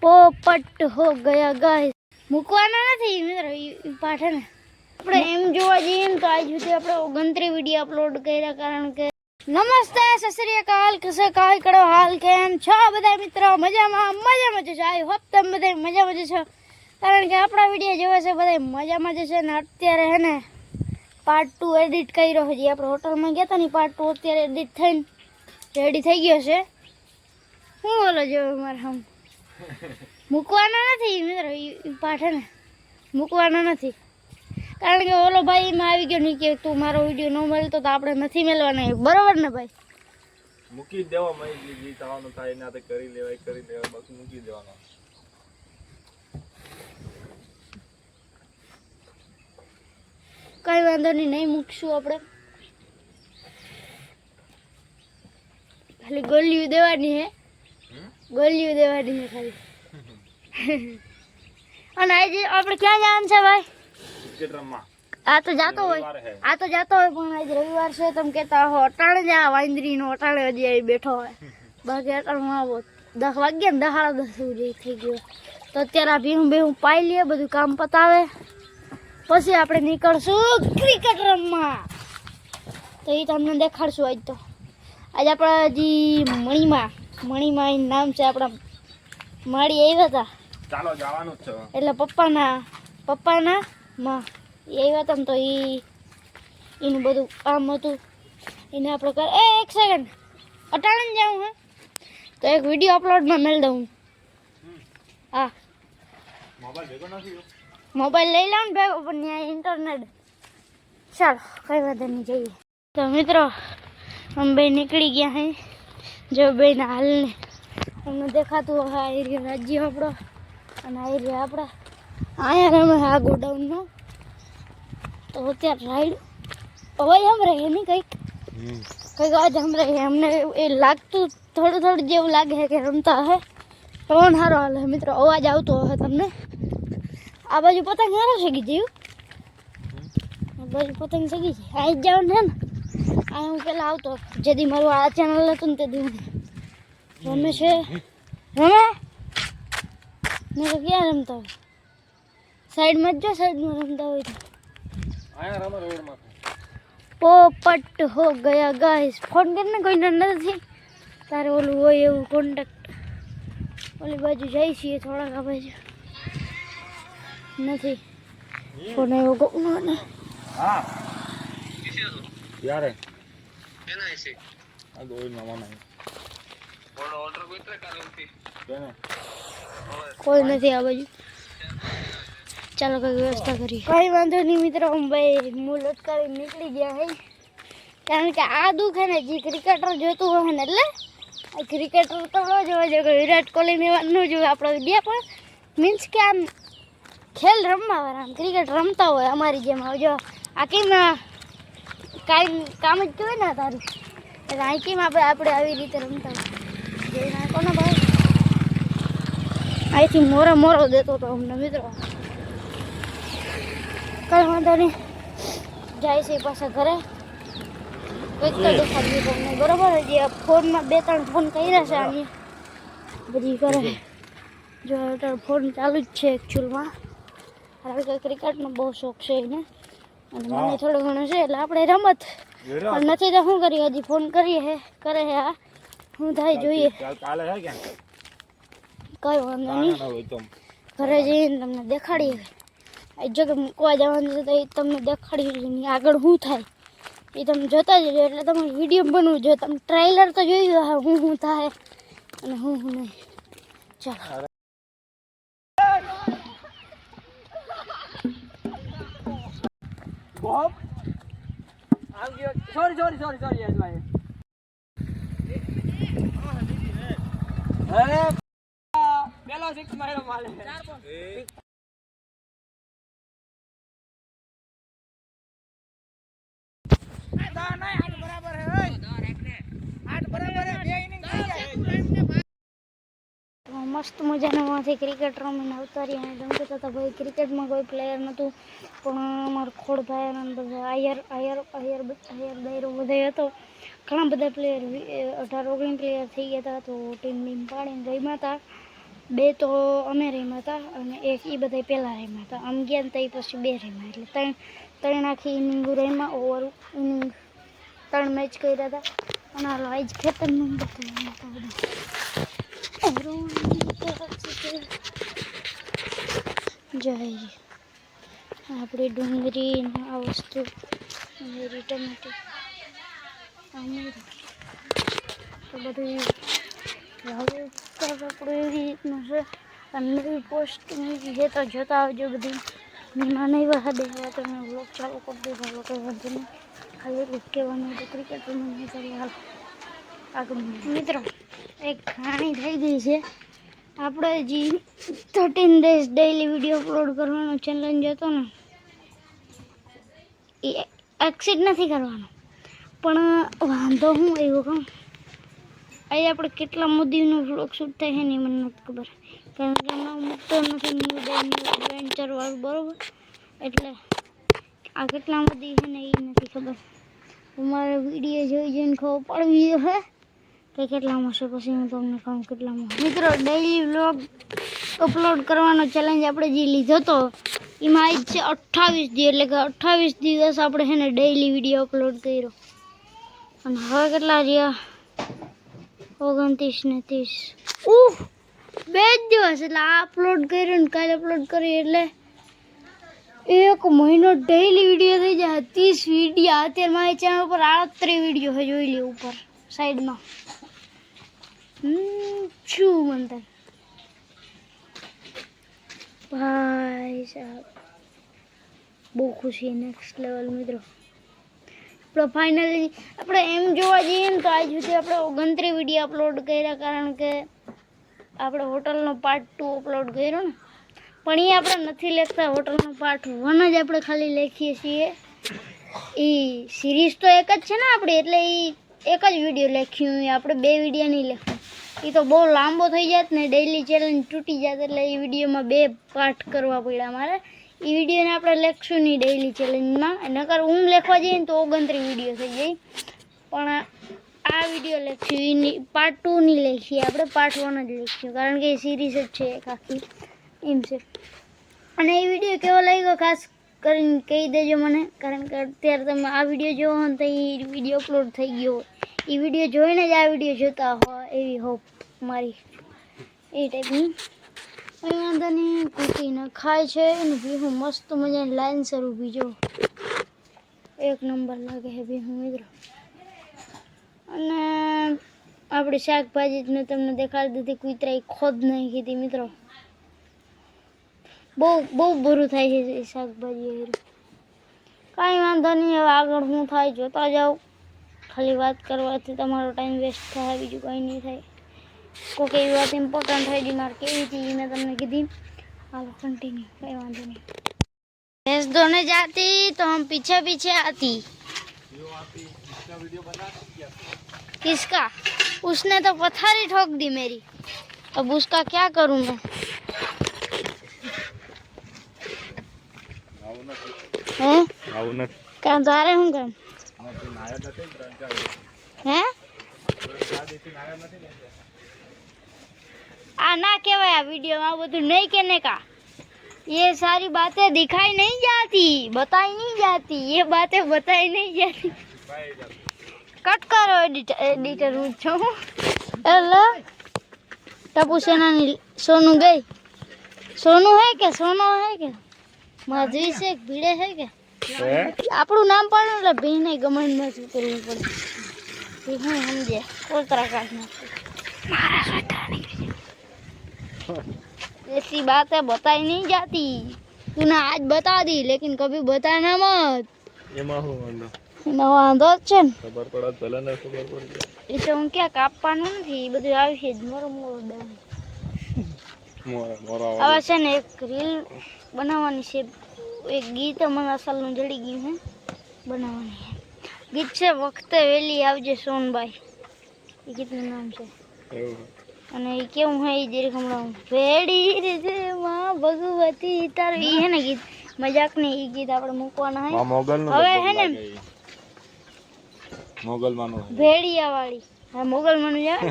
પોપટ હો ગયા ગાઈસ મૂકવાના નથી મિત્રો પાઠે ને આપણે એમ જોવા જઈએ ને તો આજ સુધી આપણે 29 વિડીયો અપલોડ કર્યા કારણ કે નમસ્તે સત શ્રી અકાલ કસે કાય કરો હાલ કેમ છો બધા મિત્રો મજામાં જ છો આઈ હોપ તમે બધા મજામાં જ છો કારણ કે આપણા વિડીયો જોવે છે બધા મજામાં જ છે ને અત્યારે હે ને પાર્ટ 2 એડિટ કર્યો છે જે આપણે હોટલમાં ગયા હતા ને પાર્ટ 2 અત્યારે એડિટ થઈને રેડી થઈ ગયો છે હું બોલો જો મારે હમ મૂકવાનો નથી મિત્રો પાઠે ને મૂકવાનો નથી કારણ કે ઓલો ભાઈ એમાં આવી ગયો નહીં કે તું મારો વિડીયો ન મળતો તો આપણે નથી મેળવાના બરોબર ને ભાઈ મૂકી દેવા મળી જે થવાનું થાય એના તે કરી લેવાય બસ મૂકી દેવાનો કઈ વાંધો નહીં મૂકશું આપણે ખાલી ગોલિયું દેવાની હે ખાલી અને આજે આપણે ક્યાં જવાનું છે ભાઈ ક્રિકેટ રમવા આ તો જાતો હોય પણ આજ રવિવાર છે તમે કહેતા હો અટાણે જ આ વાંદરીનો અટાણે હજી આવી બેઠો હોય બાકી અટાણમાં આવો 10 વાગ્યા ને 10:30 સુધી થઈ ગયો તો અત્યારે આ ભીહું પાઈ લઈએ બધું કામ પતાવે પછી આપણે નીકળશું ક્રિકેટ રમવા તો એ તમને દેખાડશું આજ તો આજે આપણે હજી મણીમાં એનું નામ છે આપણા માળી આવ્યા હતા ચાલો જવાનું જ છે એટલે પપ્પાના માં એ આવ્યા હતા ને તો એનું બધું કામ હતું એને આપણે એક સેકન્ડ અટાણે જાઉં હે તો એક વિડીયો અપલોડમાં મેળ દઉં હા મોબાઈલ લઈ લઉં ને ભેગો પણ ત્યાં ઇન્ટરનેટ ચાલો કઈ વાંધો નહીં જઈએ તો મિત્રો અમે બે નીકળી ગયા હે જો બેના હાલને અમને દેખાતું હવે આ એરિયા રાજ્ય આપણો અને આ એરિયા આપણા અહીંયા રમે આ ગોડાઉનનો તો અત્યારે રાઈડ અવાજ સાંભળે એની કંઈક અવાજ સાંભળે અમને એ લાગતું થોડું જેવું લાગે છે કે રમતા હે પવન સારો હાલે મિત્રો અવાજ આવતો હશે તમને આ બાજુ પતંગ સારો શકી જેવું આ બાજુ પતંગ શકી છે આ જ જવાનું છે ને આ હું પેલા આવતો જેથી મારું આ ચેનલ હતું ને તેથી હું રમે છે મેં તો ક્યાં રમતા હોય સાઈડમાં જ જો સાઈડમાં રમતા હોય તો પોપટ હો ગયા ગાઈસ ફોન કરીને કોઈ નથી તારે ઓલું હોય એવું કોન્ટેક્ટ ઓલી બાજુ જાય છીએ થોડાક આ બાજુ નથી ફોન એવો કોકનો ને હા યાર કેના છે આ દોઈ મામા બોલો ઓર્ડર કોઈ ત્રે કાલે ઉઠી કેને કોઈ નથી આ બાજુ ચાલો કઈ વ્યવસ્થા કરીએ કઈ વાંધો નહીં મિત્રો ભાઈ મૂળ લટકાવી નીકળી ગયા હે કારણ કે આ દુઃખ હે ને જે ક્રિકેટર જોતું હોય ને એટલે આ ક્રિકેટર તો ન જોવા જોઈએ વિરાટ કોહલીને ન જોવે આપણો વિડીયો પણ મીન્સ કે આમ ખેલ રમવા વાળા આમ ક્રિકેટ રમતા હોય અમારી જેમ જો આ કેમ કાંઈ કામ જ કહેવાય ને તારું એટલે અહીં કેમ આપણે આવી રીતે રમતા હોય જોઈ નાખો ને ભાઈ અહીંથી મોરો દેતો હતો અમને મિત્રો કઈ વાંધો નહીં જાય છે પાછા ઘરે કંઈક તો દેખાડ્યું તમને બરોબર જે ફોનમાં 2-3 ફોન કર્યા છે આની બધી કરે જો અત્યારે ફોન ચાલુ જ છે એકચ્યુઅલમાં હવે કંઈ ક્રિકેટનો બહુ શોખ છે એને અને મને થોડો ઘણો છે એટલે આપણે રમત પણ નથી તો શું કરીએ હજી ફોન કરે હે આ શું થાય જોઈએ કઈ વાંધો નહીં ઘરે જઈને તમને દેખાડીએ જો કે મૂકવા જવાનું છે તો એ તમને દેખાડી આગળ શું થાય એ તમે જોતા જજો એટલે તમારે વિડીયો બનવું જોઈએ તમે ટ્રેલર તો જોઈ લો શું થાય અને શું નહીં ચાલો સોરી યશભાઈ અરે પેલો 6 માર્યો માલે મસ્ત મજાનામાંથી ક્રિકેટ રમીને આવતા રહ્યા અને તમે કહેતા હતા ભાઈ ક્રિકેટમાં કોઈ પ્લેયર નહોતું પણ અમારો ખોડભાઈ અને બધા આયર દાયરો બધા હતો ઘણા બધા પ્લેયર 18-19 પ્લેયર થઈ ગયા હતા તો ટીમ પાડીને રમ્યા હતા 2 તો અમે રમ્યા હતા અને એક એ બધા પહેલાં રમ્યા હતા. આમ ગયા ને તો એ પછી 2 રમ્યા, એટલે ત્રણ આખી ઇનિંગ રમ્યા. ઓવર ઇનિંગ 3 મેચ કર્યા હતા. અને હાલો આજ ખેતરનું બતાવ્યું હતા બધું. જાય આપણી ડુંગળી ને આ વસ્તુ ટમેટી તો બધું હવે આપણું એવી રીતનું છે. નવી પોસ્ટ મૂકી છે તો જોતા આવજો. બધી મહેમાન આવ્યા દેવા તો મેં વ્લોગ ચાલુ કરી દીધો. કંઈ વાંધો નહીં, ખાલી એટલું કહેવાનું હતું ક્રિકેટ રમવાની. ચાલો હાલ આગળ મિત્રો, એક કહાણી થઈ ગઈ છે. આપણે જે 13 ડેઝ ડેઈલી વિડીયો અપલોડ કરવાનો ચેલેન્જ હતો ને, એ એક્સિડ નથી કરવાનો. પણ વાંધો હું આવ્યો કહું, અહીં આપણે કેટલા મોદીનો વ્લોગ શૂટ થાય છે ને એ મને નથી ખબર, કારણ કે હમણાં મૂકતો નથી ન્યૂ ડે ન્યૂ એડવેન્ચર વાળું, બરાબર. એટલે આ કેટલા મોદી છે ને એ નથી ખબર. તમારે વિડીયો જોઈને ખબર પડવી છે કે કેટલામાં છે, પછી હું તમને કહું કેટલામાં. મિત્રો, ડેઈલી વ્લોગ અપલોડ કરવાનો ચેલેન્જ આપણે જે લીધો હતો એમાં આજ છે 28 દી, એટલે કે 28 દિવસ આપણે છે ને ડેઈલી વિડીયો અપલોડ કર્યો. અને હવે કેટલા રહ્યા? 29 ને 30. 2 જ દિવસ, એટલે આ અપલોડ કર્યો ને કાલે અપલોડ કર્યો, એટલે 1 મહિનો ડેઈલી વિડીયો થઈ જાય. 30 વિડીયો. અત્યારે મારી ચેનલ ઉપર 38 વિડીયો છે, જોઈ લે ઉપર સાઈડમાં. શું મનતા ભાઈ સાહેબ, બહુ ખુશી, નેક્સ્ટ લેવલ. મિત્રો, આપણે ફાઇનલી આપણે એમ જોવા જઈએ ને તો આજ સુધી આપણે 29 વિડીયો અપલોડ કર્યા, કારણ કે આપણે હોટલનો પાર્ટ 2 અપલોડ કર્યો ને, પણ એ આપણે નથી લખતા. હોટલનો પાર્ટ 1 જ આપણે ખાલી લખીએ છીએ. એ સિરીઝ તો એક જ છે ને આપણી, એટલે એ એક જ વિડીયો લખ્યું. આપણે 2 વિડીયો નહીં લખ્યું. એ તો બહુ લાંબો થઈ જાત ને, ડેઈલી ચેલેન્જ તૂટી જાત, એટલે એ વિડીયોમાં 2 પાર્ટ કરવા પડ્યા મારે. એ વિડીયોને આપણે લખશું નહીં ડેઈલી ચેલેન્જમાં, નકર હું લખવા જઈએ ને તો 29 વિડીયો થઈ જાય. પણ આ વિડીયો લખ્યું, એની પાર્ટ 2 નહીં લખીએ આપણે, પાર્ટ 1 જ લખ્યું, કારણ કે એ સિરીઝ જ છે એક આખી, એમ છે. અને એ વિડીયો કેવો લાગ્યો ખાસ કરીને કહી દેજો મને, કારણ કે અત્યારે તમે આ વિડીયો જોવો ને તો એ વિડીયો અપલોડ થઈ ગયો. એ વિડીયો જોઈને જ આ વિડીયો જોતા હોય એવી હોપ મારી, એ ટાઈપની. કંઈ વાંધો નહીં, કૂટીને ખાય છે અને ભીહું મસ્ત મજાની લાઈનસર ઊભી જો, 1 નંબર લાગે છે ભીહું મિત્રો. અને આપણી શાકભાજી તમને દેખાડી દીધી, કૂતરાએ ખોદ નાખી હતી મિત્રો. બહુ બુરું થાય છે શાકભાજી. કાંઈ વાંધો નહીં, હવે આગળ શું થાય જોતા જાઓ. ખાલી વાત કરવાથી તમારો ટાઈમ વેસ્ટ થાય, બીજું કંઈ નહીં થાય. કોઈ એવી વાત ઇમ્પોર્ટન્ટ થઈ ગઈ મારે કેવી હતી મેં તમને કીધી. હાલો कंटिन्यू, કંઈ વાંધો नहीं. भैंस धोने जाती तो हम पीछे पीछे आती. किसका? उसने तो पथारी ठोक दी मेरी. अब उसका क्या करूं मैं? हैं? क्या जा रहे हूँ काम? हैं? आ ना केवाय वीडियो में બધું नहीं कहने का. ये सारी बातें दिखाई नहीं जाती, बताई नहीं जाती, ये बातें बताई नहीं जाती. कट करो एडिटर हूँ छो. हेलो टपू सेना सोनू गई. सोनू है क्या? सोनो है क्या? माधवी से भीड़े है क्या? આપણું નામ પણ એટલે ભીને ગમણ માં શું કરવું પડે હું સમજે કોતરા કાઢ નાખું મારા સ્વેટર નીકળી. ऐसी बातें बताई नहीं जाती. तूने आज बता दी लेकिन कभी बताना मत. એમાં હું વાંધો? એમાં વાંધો જ છે ને. ખબર પડે ભલે ને ખબર પડી જાય. એ તો હું ક્યાં કાપવાનું નથી, એ બધું આવશે જ. મોરો મોરો દામ હવે છે ને એક રીલ બનાવવાની છે. એક ગીત મને અસલનું જડી ગયું છે, બનાવવાની ગીત છે વખતે વેલી આવજે સોનભાઈ. એ ગીતનું નામ છે અને એ કેવું હે એ જરી હમણાં વેડી રે માં ભગવતી તારું એ હે ને ગીત મજાક ને એ ગીત આપણે મૂકવાના હે. હવે હે ને મોગલ માનું ભેડિયા વાળી. હા મોગલ માનું જાય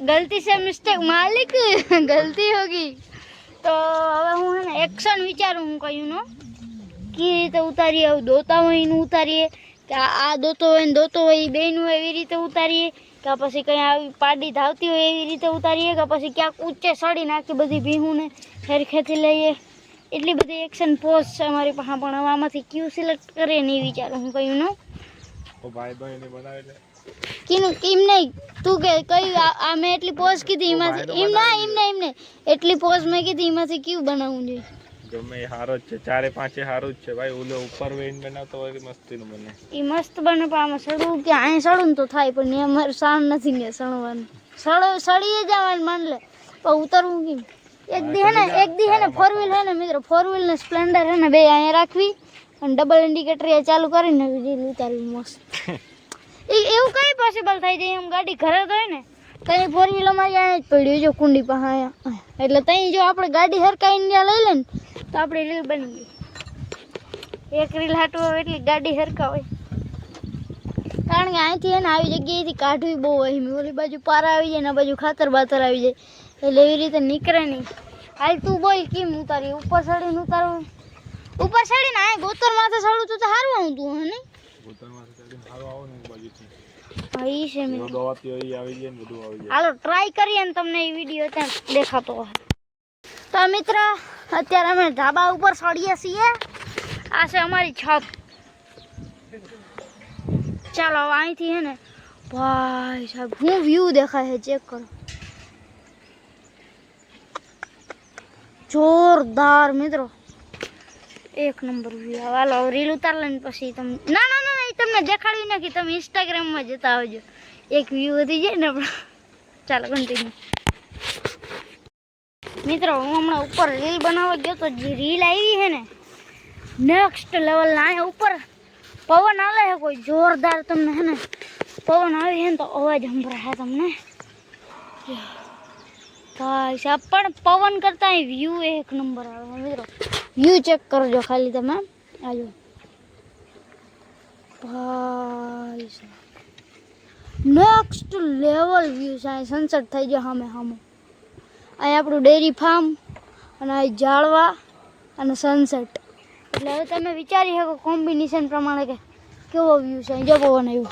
गलती से मिस्टेक मालिक गलती होगी तो હવે હું હે ને એક્શન વિચારું હું કહ્યું નો કે રીતે ઉતારીએ આવું દોતા હોય એનું ઉતારીએ કે આ દોતો હોય ને દોતો હોય એ બેનું હોય એવી રીતે ઉતારીએ કે પછી કંઈ આવી પાડી ધાવતી હોય એવી રીતે ઉતારીએ કે પછી ક્યાંક ઊંચે સડી નાખી બધી ભીહુંને ખેરખેથી લઈએ એટલી બધી એક્શન પોઝ છે અમારી પાસે પણ હવે આમાંથી ક્યુ સિલેક્ટ કરીએ ને એ વિચારું હું કહ્યું નો કીનું કેમ નહીં તું કે કઈ આ મેં એટલી પોઝ કીધી એમાંથી એમને એટલી પોઝ મેં કીધી એમાંથી ક્યુ બનાવવું જોઈએ ગમે હારો જ છે ચારે પાંચે હારું જ છે ભાઈ ઓલે ઉપર વેઈન બનાવતો હોય મસ્તીનું બને એ મસ્ત બને પણ આમાં સડવું કે અહીં સડું ને તો થાય પણ ને અમારે સાણ નથી ને સડવાનું સડીએ જવાનું માન લે પણ ઉતરવું કેમ એક દી હે ને ફોર વ્હીલ હે ને મિત્રો ફોર વ્હીલ ને સ્પ્લેન્ડર હે ને બે અહીંયા રાખવી અને ડબલ ઇન્ડિકેટર ચાલુ કરીને રીલ ઉતારવી મસ્ત એવું કઈ પોસિબલ થઈ જાય એમ ગાડી ઘરે તો હોય ને તઈ ફોર વ્હીલ અમારી અહીંયા જ પડ્યું જો કુંડી પાસે અહીંયા એટલે તઈ જો આપણે ગાડી હરકાઈને ત્યાં લઈ લે ને તો આપણી રીલ બની ગઈ એક રીલ હાટવું એટલી ગાડી હરકા હોય કારણ કે અહીંથી હે ને આવી જગ્યાએથી કાઢવી બહુ હોય ઓલી બાજુ પારા આવી જાય ને આ બાજુ ખાતર બાતર આવી જાય એટલે એવી રીતે નીકળે નહીં હાલ તું બોલ કેમ ઉતારી ઉપર ચડીને ઉતારવું ઉપર ચડીને આ ગોતર માથે ચડું તો સારું આવતું હે ને હાલો ટ્રાય કરીએ ને તમને એ વિડીયો ત્યાં દેખાતો હોય તો મિત્ર અત્યારે અમે ધાબા ઉપર ચડીએ છીએ આ છે અમારી છત ચાલો હવે અહીંથી હે ને ભાઈ સાહેબ હું વ્યૂ દેખાય છે ચેક કરો જોરદાર મિત્રો એક નંબર વ્યૂ હાલો રીલ ઉતાર લઈને પછી તમે ના એ તમને દેખાડવી નાખી તમે ઇન્સ્ટાગ્રામમાં જતા આવજો એક વ્યૂ વધી જાય ને ચાલો કન્ટિન્યુ મિત્રો હું હમણાં ઉપર રીલ બનાવવા ગયો તો જે રીલ આવી છે ને નેક્સ્ટ લેવલ ના અહીંયા ઉપર પવન આવે છે કોઈ જોરદાર તમને હે ને પવન આવી છે ને તો અવાજ સંભળાય તમને ભાઈ સાહેબ પણ પવન કરતા વ્યૂ એક નંબર આવે મિત્રો વ્યૂ ચેક કરજો ખાલી તમે આજો ભાઈ નેક્સ્ટ લેવલ વ્યૂ છે સનસેટ થઈ ગયો સામે અહીં આપણું ડેરી ફાર્મ અને અહીં ઝાડવા અને સનસેટ એટલે હવે તમે વિચારી શકો કોમ્બિનેશન પ્રમાણે કે કેવો વ્યૂ છે જો પવન આવ્યો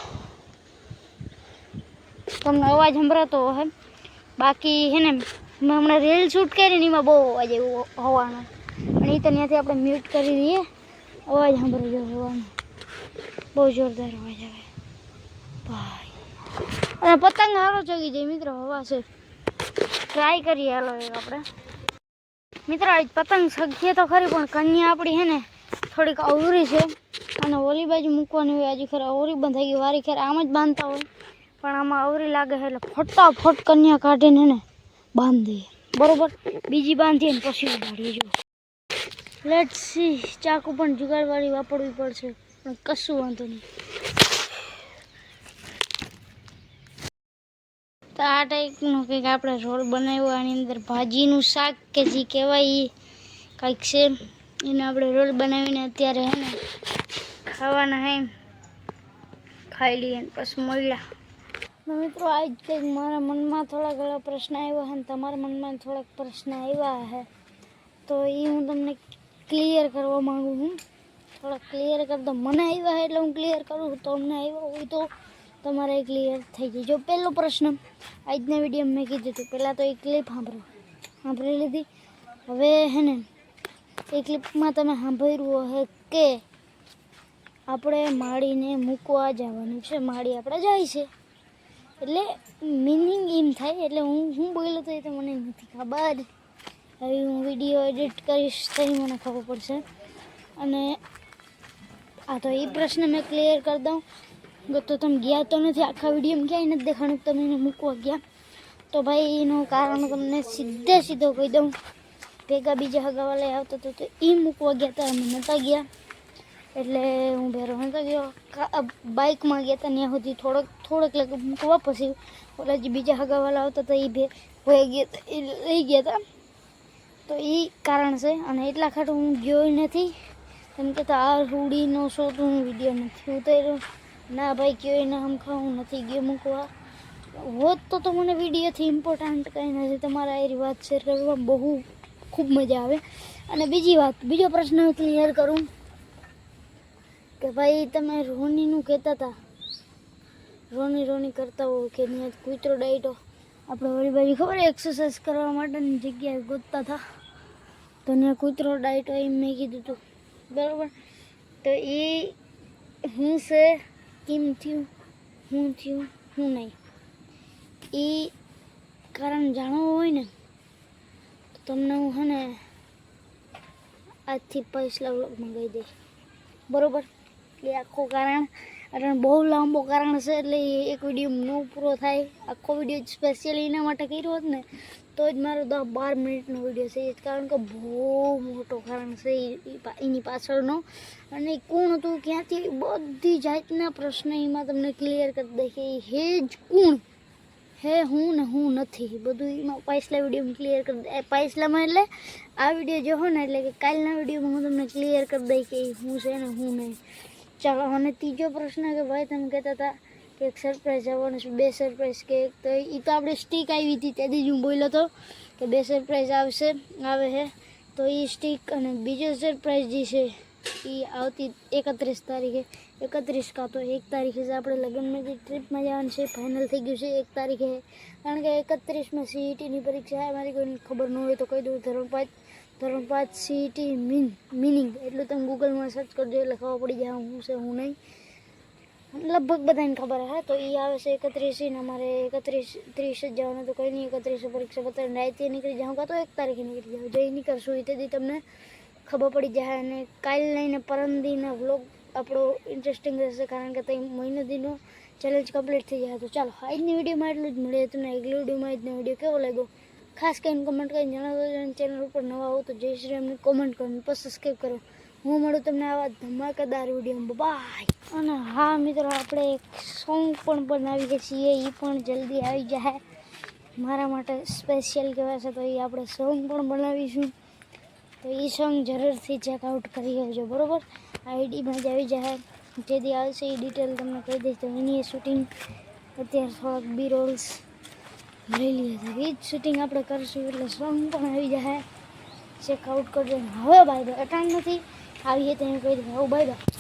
તમને અવાજ સંભળાતો હે બાકી હે ને મેં હમણાં રીલ શૂટ કરીને એમાં બહુ અવાજ આવ્યો હવાનો અને એ તો ત્યાંથી આપણે મ્યુટ કરી દઈએ અવાજ સાંભળજો હવાનો બહુ જોરદાર અવાજ આવે ભાઈ અને પતંગ સારો ચગી જાય મિત્રો હવા છે ટ્રાય કરીએ હાલો એક આપણે મિત્રો આજ પતંગ સગીએ તો ખરી પણ કન્યા આપણી હે ને થોડીક અવરી છે અને ઓલી બાજુ મૂકવાની હોય હજી ખરે અવરી બંધાઈ ગઈ વારી ખેર આમ જ બાંધતા હોય પણ આમાં અવરી લાગે છે એટલે ફટાફટ કન્યા કાઢીને ને બાંધીએ બરોબર બીજી બાંધીએ ને પછી ઉડાડીએ જો લેટ્સ સી ચાકુ પણ જુગાડવાળી વાપરવી પડશે પણ કશું વાંધો નહીં તો આ ટાઈપનું કંઈક આપણે રોલ બનાવ્યો આની અંદર ભાજીનું શાક કે જે કહેવાય એ કંઈક છે એને આપણે રોલ બનાવીને અત્યારે હે ને ખાવાના હે ખાઈ લઈએ ને પછી મળ્યા મિત્રો આજ કંઈક મારા મનમાં થોડા ઘણા પ્રશ્ન આવ્યા છે અને તમારા મનમાં થોડાક પ્રશ્ન આવ્યા છે તો એ હું તમને ક્લિયર કરવા માગું છું થોડા ક્લિયર કરી દો મને આવ્યા છે એટલે હું ક્લિયર કરું તો અમને આવ્યા હોય તો તમારે ક્લિયર થઈ જાય જો પહેલો પ્રશ્ન આજના વિડીયો મેં કીધું હતું પહેલાં તો એક ક્લિપ સાંભળી લીધી હવે હે ને એ ક્લિપમાં તમે સાંભળ્યું હશે કે આપણે માળીને મૂકવા જવાનું છે માળી આપણે જાય છે એટલે મિનિંગ એમ થાય એટલે હું બોલ્યો તો એ તો મને નથી ખબર હવે હું વિડીયો એડિટ કરીશ તો મને ખબર પડશે અને આ તો એ પ્રશ્ન મેં ક્લિયર કરી દઉં તો તમે ગયા તો નથી આખા વિડીયોમાં ક્યાંય નથી દેખાણું તમે એને મૂકવા ગયા તો ભાઈ એનું કારણ તમને સીધો કહી દઉં ભેગા બીજા હગાવાલા આવતા તો એ મૂકવા ગયા હતા અમે નહોતા ગયા એટલે હું ભેરો નહોતો ગયો બાઇકમાં ગયા હતા ત્યાં સુધી થોડોક લગ મૂકવા પછી ઓલા જે બીજા હગાવાલા આવતા હતા એ લઈ ગયા હતા તો એ કારણ છે અને એટલા ખાટું હું ગયો નથી એમ કહેતા આ રૂડીનો શો તો હું વિડીયો નથી ઉતાર્યો ના ભાઈ કયો એના હમખા હું નથી ગયો મૂકવા હોત તો મને વિડીયોથી ઇમ્પોર્ટન્ટ કંઈ નથી. તમારા એ વાત શેર કરવામાં બહુ ખૂબ મજા આવે. અને બીજો પ્રશ્ન ક્લિયર કરું કે ભાઈ તમે રોનીનું કહેતા હતા, રોની કરતા હો કે ત્યાં કૂતરો ડાયટો આપણે વળી બાજુ ખબર એક્સરસાઇઝ કરવા માટેની જગ્યાએ ગોતતા હતા, તો ત્યાં કૂતરો ડાયટો એમ મેં કીધું હતું બરાબર. તો એ હું છે, કેમ થયું, હું નહીં, એ કારણ જાણવું હોય ને તો તમને હું છે ને આજથી પૈસા વ્લોગમાં કહી દઈશ બરાબર. એ આખું કારણ બહુ લાંબો કારણ છે, એટલે એક વિડીયો ન પૂરો થાય. આખો વિડીયો સ્પેશિયલી એના માટે કર્યો હોત ને તો જ મારો 10-12 મિનિટનો વિડીયો છે. કારણ કે બહુ મોટો કારણ છે એની પાછળનો. અને કોણ હતું, ક્યાંથી, બધી જાતના પ્રશ્ન એમાં તમને ક્લિયર કરી દે કે હે જ કોણ, હે હું ને હું નથી, બધું એમાં પાછલા વિડીયોમાં ક્લિયર કરી દે. પાછલામાં એટલે આ વિડીયો જો હો ને એટલે કે કાલના વિડીયોમાં હું તમને ક્લિયર કરી દઈ કે હું છે ને હું નહીં. ચાલો, અને ત્રીજો પ્રશ્ન કે ભાઈ તમે કહેતા હતા કે એક સરપ્રાઈઝ આવવાનું છે, 2 સરપ્રાઈઝ કે તો એ તો આપણે સ્ટીક આવી હતી તેથી જ હું બોલ્યો હતો કે 2 સરપ્રાઈઝ આવે છે. તો એ સ્ટીક અને બીજો સરપ્રાઈઝ જે છે એ આવતી 31 તારીખે, 31 કાં તો 1 તારીખે જ આપણે લગ્નમાં જે ટ્રીપમાં જવાનું છે ફાઇનલ થઈ ગયું છે 1 તારીખે. કારણ કે 31માં CETની પરીક્ષા મારી કોઈને ખબર ન હોય તો કહી દઉં, ધોરણ 5 CET મિનિંગ એટલું તમે ગૂગલમાં સર્ચ કરજો એટલે ખબર પડી જાય હું છે હું નહીં. લગભગ બધાને ખબર હે. તો એ આવે છે 31 ને અમારે 31-30 જ જવાનું. તો કંઈ નહીં, 31 પરીક્ષા પતાવીને રાતે નીકળી જાઉં કાં તો 1 તારીખે નીકળી જાઉં, જઈ નીકળશું તેથી તમને ખબર પડી જાય. અને કાલ લઈને પરમદીના વ્લોગ આપણો ઇન્ટરેસ્ટિંગ રહેશે કારણ કે તે મહિનો દીનો ચેલેન્જ કમ્પ્લીટ થઈ જાય. તો ચાલો, આજની વિડીયોમાં એટલું જ મળે. તમને આગલી વિડીયોમાં આજનો વિડીયો કેવો લાગ્યો ખાસ કરીને કમેન્ટ કરીને જણાવજો. ચેનલ ઉપર નવા હો તો જય શ્રી રામની કોમેન્ટ કરો, પછી સબસ્ક્રાઈબ કરો. હું મળું તમને આવા ધમાકેદાર વિડીયોમાં. બાય. અને હા મિત્રો, આપણે એક સોંગ પણ બનાવીએ છીએ, એ પણ જલ્દી આવી જાય મારા માટે સ્પેશિયલ કહેવાય છે. તો એ આપણે સોંગ પણ બનાવીશું. તો એ સોંગ જરૂરથી ચેકઆઉટ કરી આવજો બરાબર. આઈડીમાં જ આવી જાય, જેથી આવશે એ ડિટેલ તમને કહી દઈશ. તો એની શૂટિંગ અત્યારે થોડાક બી રોલ્સ લઈ લઈએ તો એ જ શૂટિંગ આપણે કરીશું, એટલે સોંગ પણ આવી જાય, ચેકઆઉટ કરજો. હવે બાય બાય, અટાણ નથી આવીએ તો કહી દઉં, હવે બાય બાય.